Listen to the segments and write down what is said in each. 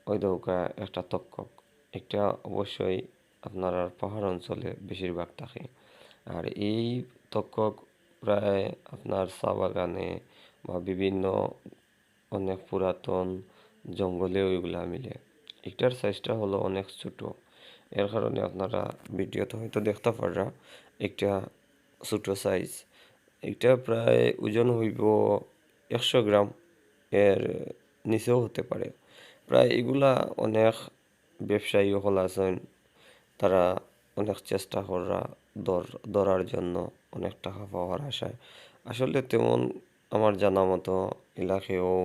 ওই দৌকা একটা তক্ষক, এটা অবশ্যই আপনার পাহাড় অঞ্চলে বেশিরভাগ থাকে। আর এই তক্ষক প্রায় আপনার চা বাগানে বা বিভিন্ন অনেক পুরাতন জঙ্গলে ওইগুলা মিলে। এটার সাইজটা হলো অনেক ছোট, এর কারণে আপনারা ভিডিওতে হয়তো দেখতে পাররা একটা ছোট সাইজ। এটা প্রায় ওজন হইব 100 গ্রাম, এর নিচেও হতে পারে। প্রায় এগুলা অনেক ব্যবসায়ী হল আছেন, তারা অনেক চেষ্টা করা ধরার জন্য, অনেক টাকা পাওয়ার আশায়। আসলে তেমন আমার জানা মতো এলাকায়ও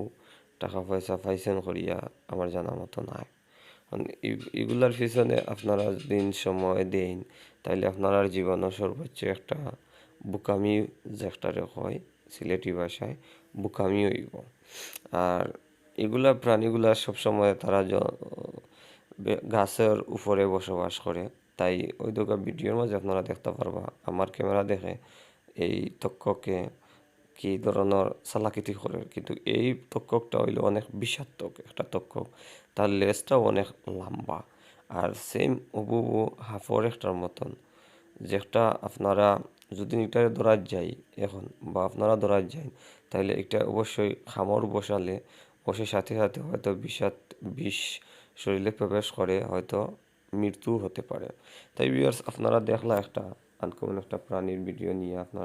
টাকা পয়সা পাইছেন করিয়া আমার জানা মতো নাই। এগুলার পিছনে আপনারা দিন সময় দেন, তাইলে আপনার জীবনও সর্বোচ্চ একটা বুকামি, যে একটা হয় সিলেটি ভাষায় বুকামি হইব। আর এগুলা প্রাণীগুলা সবসময় তারা গাছের উপরে বসবাস করে। তাই ওই দুটো ভিডিওর মাঝে আপনারা দেখতে পারবা আমার ক্যামেরা দেখে এই তক্ষকে কি ধরনের চালাকিতি করে। কিন্তু এই তক্ষকটা হইলো অনেক বিষাক্তক একটা তক্ষক, তার লেজটাও অনেক লম্বা, আর সেম হুবহু হাফর একটার মতন। যেটা আপনারা যদি এটা ধরার যাই এখন, বা আপনারা ধরার যাই, তাহলে এটা অবশ্যই খামর বসালে বসে সাথে সাথে হয়তো বিষ শরীরে প্রবেশ করে, হয়তো মৃত্যু হতে পারে। তাই ভিউয়ার্স, আপনারা দেখলা একটা আনকমন একটা প্রাণীর ভিডিও নিয়ে আপনারা